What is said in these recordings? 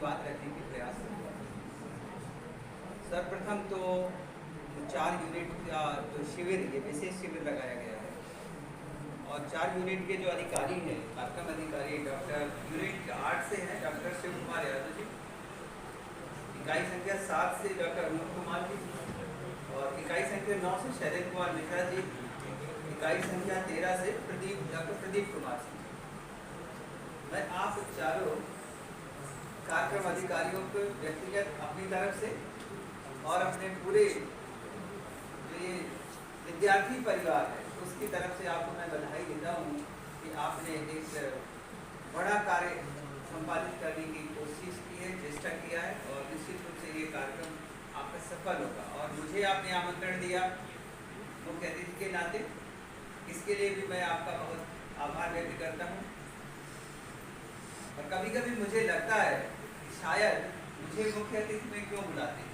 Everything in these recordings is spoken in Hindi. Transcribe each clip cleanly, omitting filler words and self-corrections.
बात रखने की प्रयास करूँगा। सर्वप्रथम तो 4 यूनिट का जो शिविर, ये विशेष शिविर लगाया गया है और 4 यूनिट के जो अधिकारी हैं, कार्यक्रम अधिकारी डॉक्टर यूनिट 8 से हैं डॉक्टर शिव कुमार यादव जी, इकाई संख्या 7 से डॉक्टर अनूप कुमार जी और इकाई संख्या 9 से शैलेंद्र कुमार मिश्रा जी, इकाई संख्या 13 से डॉक्टर प्रदीप कुमार सिंह। मैं आप चारों कार्यक्रम अधिकारियों को व्यक्तिगत अपनी तरफ से और अपने पूरे जो ये विद्यार्थी परिवार है उसकी तरफ से आपको मैं बधाई देता हूँ कि आपने एक बड़ा कार्य संपादित करने की कोशिश की है, चेष्टा किया है और निश्चित रूप से ये कार्यक्रम आपका सफल होगा। और मुझे आपने आमंत्रण दिया मुख्य अतिथि के नाते, इसके लिए भी मैं आपका बहुत आभार व्यक्त करता हूँ। और कभी कभी मुझे लगता है कि शायद मुझे मुख्य अतिथि में क्यों बुलाते हैं।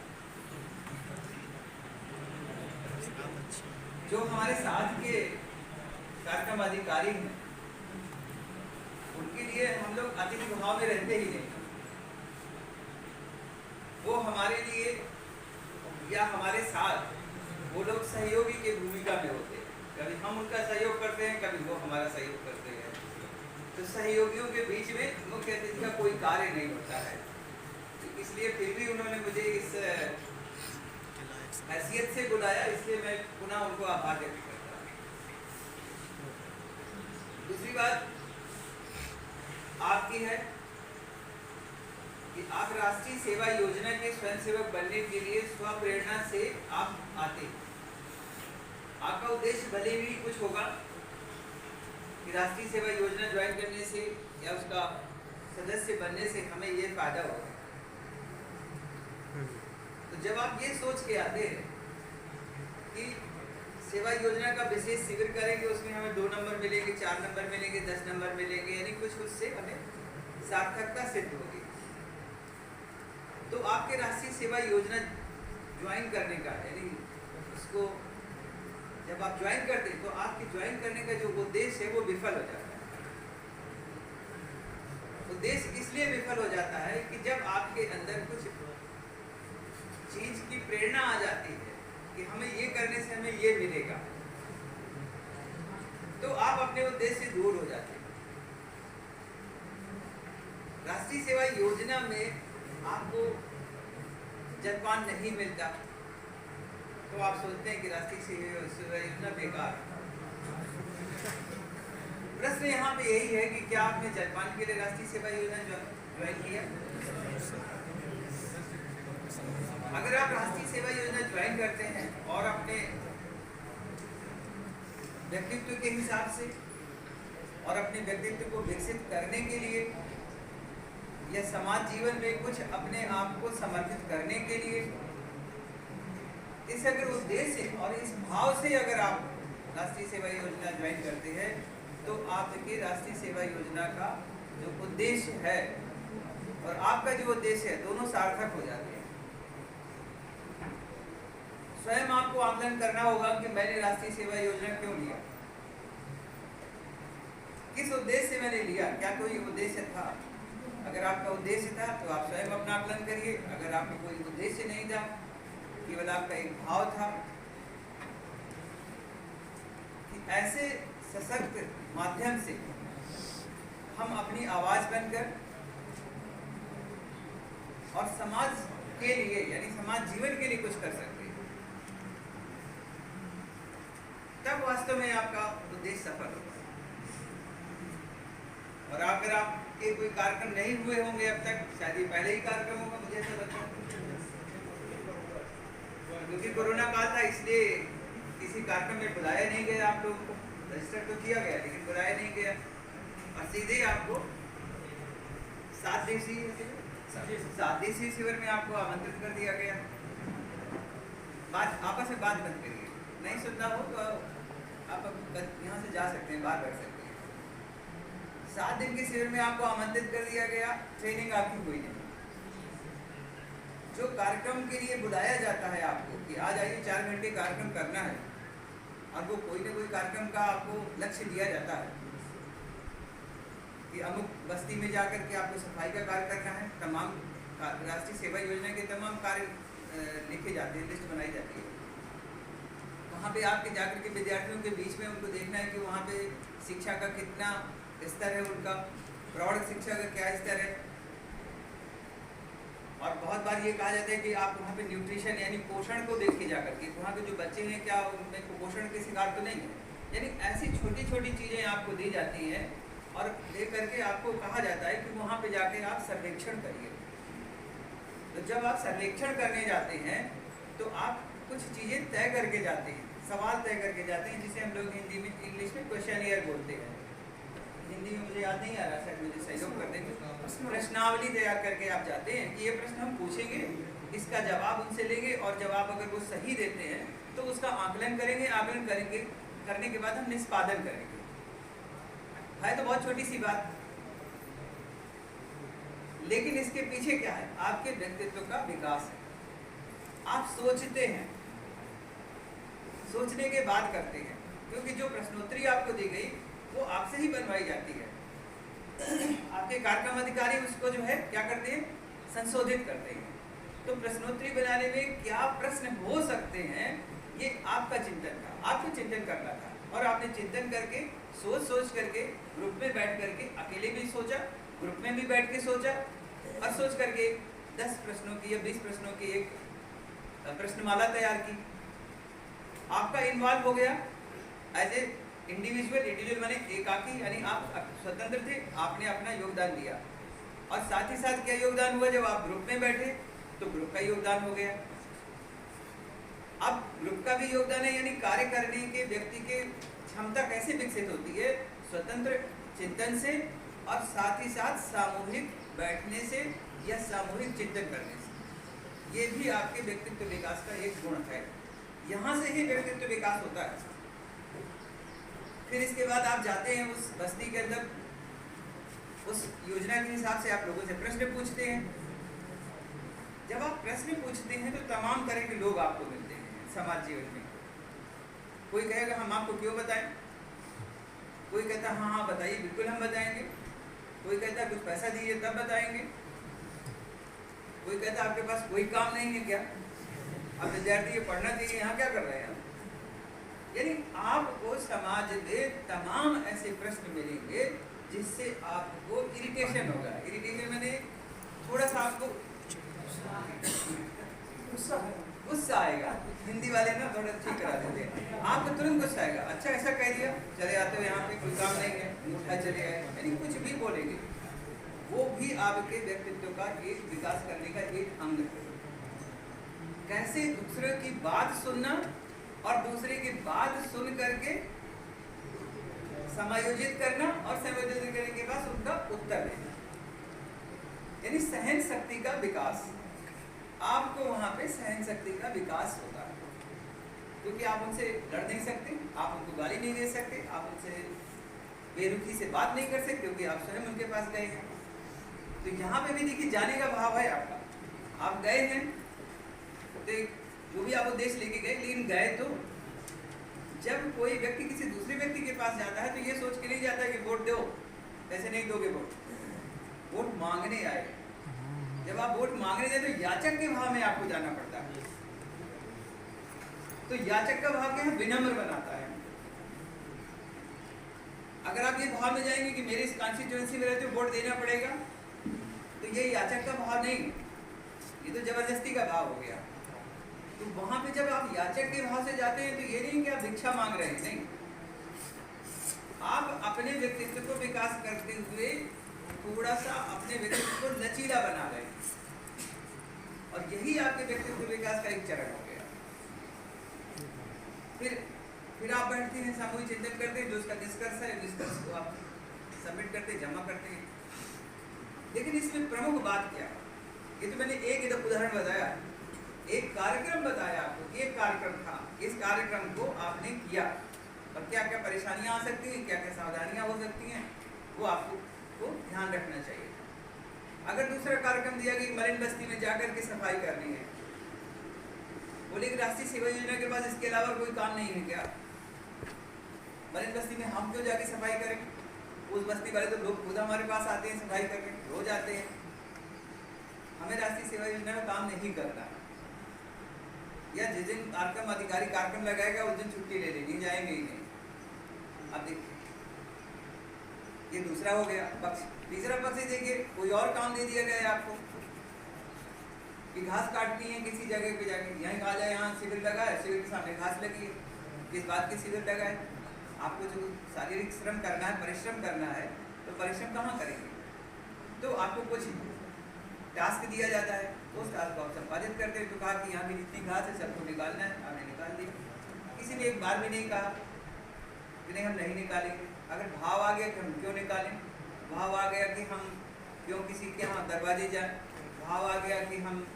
जो हमारे साथ के कार्यक्रम अधिकारी हैं उनके लिए हम लोग अतिथि भाव में रहते ही नहीं, वो हमारे लिए या हमारे साथ वो लोग सहयोगी की भूमिका में होते हैं। कभी हम उनका सहयोग करते हैं, कभी वो हमारा सहयोग करते हैं। तो सहयोगियों के बीच में मुख्य अतिथि का कोई कार्य नहीं होता है। तो इसलिए फिर भी उन्होंने मुझे इस हैसियत से बुलाया, इसलिए मैं पुनः उनको आभार व्यक्त करता हूँ। दूसरी बात आपकी है कि आप राष्ट्रीय सेवा योजना के स्वयंसेवक बनने के लिए स्वप्रेरणा से आप आते। आपका उद्देश्य भले भी कुछ होगा कि राष्ट्रीय सेवा योजना ज्वाइन करने से या उसका सदस्य बनने से हमें ये फायदा होगा। तो जब आप ये सोच के आते हैं कि सेवा योजना का विशेष शिविर करेंगे, उसमें हमें 2 नंबर मिलेंगे, 4 नंबर मिलेंगे, 10 नंबर मिलेंगे, यानी कुछ उससे हमें सार्थकता सिद्ध होगी, तो आपके राष्ट्रीय सेवा योजना ज्वाइन करने का, यानी उसको जब आप ज्वाइन करते हैं तो आपके ज्वाइन करने का जो उद्देश्य है वो विफल हो जाता है। उद्देश्य इसलिए विफल हो जाता है कि जब आपके अंदर कुछ चीज की प्रेरणा आ जाती है कि हमें ये करने से हमें ये मिलेगा, तो आप अपने उद्देश्य से दूर हो जाते हैं। राष्ट्रीय सेवा योजना में आपको जलपान नहीं मिलता तो आप सोचते हैं कि राष्ट्रीय सेवा योजना बेकार। प्रश्न यहाँ पे यही है कि क्या आपने जलपान के लिए राष्ट्रीय सेवा योजना ज्वाइन किया? अगर आप राष्ट्रीय सेवा योजना ज्वाइन करते हैं और अपने व्यक्तित्व के हिसाब से और अपने व्यक्तित्व को विकसित करने के लिए या समाज जीवन में कुछ अपने आप को समर्पित करने के लिए, इस अगर उद्देश्य और इस भाव से अगर आप राष्ट्रीय सेवा योजना ज्वाइन करते हैं तो आपके राष्ट्रीय सेवा योजना का जो उद्देश्य है और आपका जो उद्देश्य है दोनों सार्थक हो जाते हैं। स्वयं आपको आकलन करना होगा कि मैंने राष्ट्रीय सेवा योजना क्यों लिया, किस उद्देश्य से मैंने लिया, क्या कोई उद्देश्य था? अगर आपका उद्देश्य था तो आप स्वयं अपना आकलन करिए। अगर आपका कोई उद्देश्य नहीं था, केवल आपका एक भाव था कि ऐसे सशक्त माध्यम से हम अपनी आवाज बनकर और समाज के लिए यानी समाज जीवन के लिए कुछ कर सकते हैं, तब वास्तव में आपका उद्देश्य सफल होगा। और अगर आपके कोई कार्यक्रम नहीं हुए होंगे अब तक, शायद ये पहले ही कार्यक्रम होगा, मुझे ऐसा लगता है, क्योंकि कोरोना काल था इसलिए किसी कार्यक्रम में बुलाया नहीं गया। आप लोगों को रजिस्टर तो किया गया लेकिन बुलाया नहीं गया और सीधे आपको 7 दिवसीय शिविर में आपको आमंत्रित कर दिया गया। बात आपस में बात बंद करिए, नहीं सुनना हो तो आप यहाँ से जा सकते हैं, बाहर बैठ सकते हैं। 7 दिन के शिविर में आपको आमंत्रित कर दिया गया, ट्रेनिंग आपकी हुई नहीं। जो कार्यक्रम के लिए बुलाया जाता है आपको कि आज आइए 4 घंटे कार्यक्रम करना है, और वो कोई ना कोई कार्यक्रम का आपको लक्ष्य दिया जाता है कि अमुक बस्ती में जाकर के आपको सफाई का कार्य करना है, तमाम राष्ट्रीय सेवा योजना के तमाम कार्य लिखे जाते हैं, लिस्ट बनाई जाती है। वहाँ पे आपके जाकर के विद्यार्थियों के बीच में उनको देखना है कि वहाँ पे शिक्षा का कितना स्तर है, उनका प्रौढ़ शिक्षा का क्या स्तर है। और बहुत बार ये कहा जाता है कि आप वहाँ पे न्यूट्रिशन यानी पोषण को देख के जाकर के वहाँ के जो बच्चे हैं क्या उनमें कुपोषण के शिकार तो नहीं है। यानी ऐसी छोटी छोटी चीज़ें आपको दी जाती हैं और दे करके आपको कहा जाता है कि वहाँ पे जाके आप सर्वेक्षण करिए। तो जब आप सर्वेक्षण करने जाते हैं तो आप कुछ चीज़ें तय करके जाते हैं, सवाल तय करके जाते हैं, जिसे हम लोग हिंदी में इंग्लिश में क्वेश्चनियर बोलते हैं। हिंदी में मुझे याद नहीं आ रहा, शायद मुझे सहयोग कर देंगे। प्रश्नावली तैयार करके आप जाते हैं कि ये प्रश्न हम पूछेंगे, इसका जवाब उनसे लेंगे और जवाब अगर वो सही देते हैं तो उसका आकलन करेंगे, आकलन करेंगे करने के बाद हम निष्पादन करेंगे। है तो बहुत छोटी सी बात, लेकिन इसके पीछे क्या है? आपके व्यक्तित्व का विकास है। आप सोचते हैं, सोचने के बाद करते हैं, क्योंकि जो प्रश्नोत्तरी आपको दी गई वो आपसे ही बनवाई जाती है। आपके कार्यक्रम अधिकारी उसको जो है क्या करते हैं, संशोधित करते हैं। तो प्रश्नोत्तरी बनाने में क्या प्रश्न हो सकते हैं, ये आपका चिंतन था, आपको चिंतन करना था। और आपने चिंतन करके सोच करके ग्रुप में बैठ करके, अकेले भी सोचा, ग्रुप में भी बैठ के सोचा, और सोच करके 10 प्रश्नों की या 20 प्रश्नों की एक प्रश्नमाला तैयार की। आपका इन्वॉल्व हो गया एज ए इंडिविजुअल माने एकाकी, यानी आप स्वतंत्र थे, आपने अपना योगदान दिया। और साथ ही साथ क्या योगदान हुआ, जब आप ग्रुप में बैठे तो ग्रुप का योगदान हो गया। अब ग्रुप का भी योगदान है, यानी कार्य करने के व्यक्ति के क्षमता कैसे विकसित होती है, स्वतंत्र चिंतन से और साथ ही साथ सामूहिक बैठने से या सामूहिक चिंतन करने से। ये भी आपके व्यक्तित्व विकास का एक गुण है। यहाँ से ही व्यक्तित्व विकास होता है। फिर इसके बाद आप जाते हैं उस बस्ती के अंदर, उस योजना के हिसाब से आप लोगों से प्रश्न पूछते हैं। जब आप प्रश्न पूछते हैं तो तमाम तरह के लोग आपको मिलते हैं समाज जीवन में। कोई कहेगा हम आपको क्यों बताएं, कोई कहता हाँ हाँ बताइए, बिल्कुल हम बताएंगे। कोई कहता कुछ पैसा दीजिए तब बताएंगे। कोई कहता आपके पास कोई काम नहीं है क्या, अब विद्यार्थी ये पढ़ना चाहिए, यहाँ क्या कर रहे हैं। यानी आपको समाज में तमाम ऐसे प्रश्न मिलेंगे जिससे आपको इरिटेशन होगा। इरिटेशन मैंने थोड़ा सा आपको गुस्सा आएगा। हिंदी वाले ना थोड़ा ठीक करा देते हैं, आपको तुरंत गुस्सा आएगा। अच्छा ऐसा कह दिया, चले आते हो यहाँ पे, कोई काम नहीं है, उठा चले आए, यानी कुछ भी बोलेंगे। वो भी आपके व्यक्तित्व का एक विकास करने का एक अंग है। कैसे दूसरे की बात सुनना और दूसरे की बात सुन करके समायोजित करना और समायोजित करने के बाद उनका उत्तर देना, यानी सहन शक्ति का विकास। आपको वहां पे सहन शक्ति का विकास होगा, क्योंकि आप उनसे लड़ नहीं सकते, आप उनको गाली नहीं दे सकते, आप उनसे बेरुखी से बात नहीं कर सकते, क्योंकि आप स्वयं उनके पास गए हैं। तो यहाँ पे भी देखिए जाने का भाव है आपका। आप गए हैं तो जो भी आप उद्देश्य लेके गए, लेकिन गए तो जब कोई व्यक्ति किसी दूसरे व्यक्ति के पास जाता है तो ये सोच के नहीं जाता है कि वोट दो, ऐसे नहीं दोगे वोट, वोट मांगने आए। जब आप वोट मांगने जाते तो याचक के भाव में आपको जाना पड़ता है। तो याचक का भाव क्या है, विनम्र बनाता है। अगर आप ये भाव में जाएंगे कि मेरे इस कॉन्स्टिट्यूएंसी में रहते हो वोट देना पड़ेगा, तो ये याचक का भाव नहीं, ये तो जबरदस्ती का भाव हो गया। तो वहां पे जब आप याचक के भाव से जाते हैं तो ये नहीं कि आप भिक्षा मांग रहे हैं, नहीं, आप अपने व्यक्तित्व को विकास करते हुए थोड़ा सा अपने व्यक्तित्व को लचीला बना रहे हैं, और यही आपके व्यक्तित्व विकास का एक चरण हो गया। फिर आप बैठते हैं, सामूहिक चिंतन करते हैं, जो उसका निष्कर्ष है, निष्कर्ष को आप सबमिट करते, जमा करते हैं। लेकिन इसमें प्रमुख बात क्या है, ये तो मैंने एक उदाहरण बताया, एक कार्यक्रम बताया आपको, एक कार्यक्रम था, इस कार्यक्रम को आपने किया और क्या क्या परेशानियां आ सकती हैं, क्या क्या सावधानियां हो सकती हैं, वो आपको ध्यान रखना चाहिए। अगर दूसरा कार्यक्रम दिया कि मलिन बस्ती में जाकर के सफाई करनी है, बोले कि राष्ट्रीय सेवा योजना के पास इसके अलावा कोई काम नहीं है क्या, मलिन बस्ती में हम क्यों जाके सफाई करें, उस बस्ती वाले तो लोग खुद हमारे पास आते हैं सफाई करने, रोज आते हैं, हमें राष्ट्रीय सेवा योजना में काम नहीं करना है, या जिस दिन कार्यक्रम अधिकारी कार्यक्रम लगाएगा उस दिन छुट्टी ले लेनी, जाएंगे ही नहीं। अब देखिए ये दूसरा हो गया पक्ष। तीसरा पक्ष देखिए, कोई और काम दे दिया गया है आपको कि घास काटनी है किसी जगह पे जाके, यहीं कहा जाए यहाँ शिविर लगा है, शिविर के सामने घास लगी है, किस बात की शिविर लगा है? आपको जो शारीरिक श्रम करना है, परिश्रम करना है, तो परिश्रम कहाँ करेंगे? तो आपको कुछ टास्क दिया जाता है, उस टास्क को आप संपादित करते हैं। तो कहा कि यहाँ की जितनी घास है सबको निकालना है, आपने निकाल दिया। किसी ने एक बार भी नहीं कहा कि नहीं हम नहीं निकालेंगे। अगर भाव आ गया कि हम क्यों निकालें, भाव आ गया कि हम क्यों किसी के यहाँ दरवाजे जाएं, भाव आ गया कि हम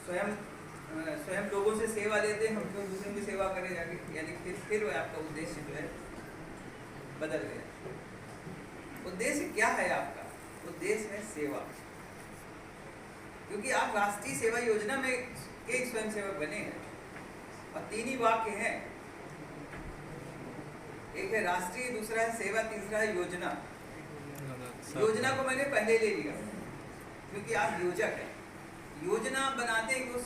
स्वयं लोगों से सेवा लेते हैं, हम क्यों दूसरों की सेवा करें जाके, यानी फिर वो आपका उद्देश्य जो है बदल गया। उद्देश्य क्या है आपका? उद्देश्य है सेवा, क्योंकि आप राष्ट्रीय सेवा योजना में एक स्वयंसेवक बने हैं और तीन ही वाक्य हैं, एक है राष्ट्रीय, दूसरा है सेवा, तीसरा है योजना। योजना को मैंने पहले ले लिया क्योंकि आप योजक हैं। योजना बनाते हैं कि उस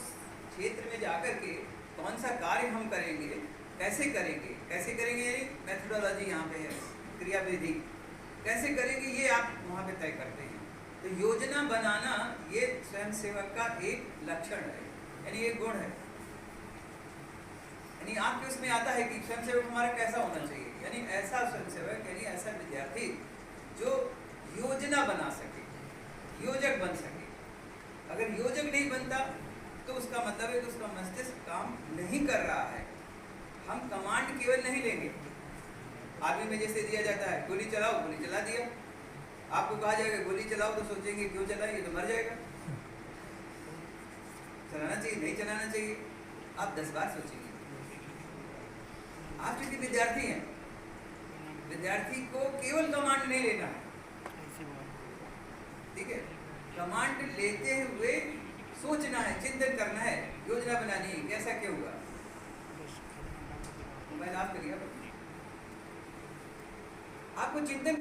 क्षेत्र में जाकर के कौन सा कार्य हम करेंगे, कैसे करेंगे, कैसे करेंगे यानी मेथोडोलॉजी यहाँ पे है, क्रियाविधि कैसे करेंगे ये आप वहाँ पे तय करते हैं। तो योजना बनाना ये स्वयंसेवक का एक लक्षण है, यानी एक गुण है। यानी आपके उसमें आता है कि स्वयंसेवक हमारा कैसा होना चाहिए, यानी ऐसा स्वयंसेवक, यानी ऐसा विद्यार्थी जो योजना बना सके, योजक बन सके। अगर योजक नहीं बनता तो उसका मतलब है कि उसका मस्तिष्क काम नहीं कर रहा है। हम कमांड केवल नहीं लेंगे, आर्मी में जैसे दिया जाता है गोली चलाओ, गोली चला दिया। आपको कहा जाएगा गोली चलाओ तो सोचेंगे क्यों चलाएं, ये तो मर जाएगा, चलाना चाहिए नहीं चलाना चाहिए, आप 10 बार सोचेंगे। आप चूंकि विद्यार्थी हैं, विद्यार्थी को केवल कमांड नहीं लेना है, ठीक है? कमांड लेते हुए सोचना है, चिंतन करना है, योजना बनानी है, कैसा क्या हुआ। मोबाइल ऑफ करिए, आपको चिंतन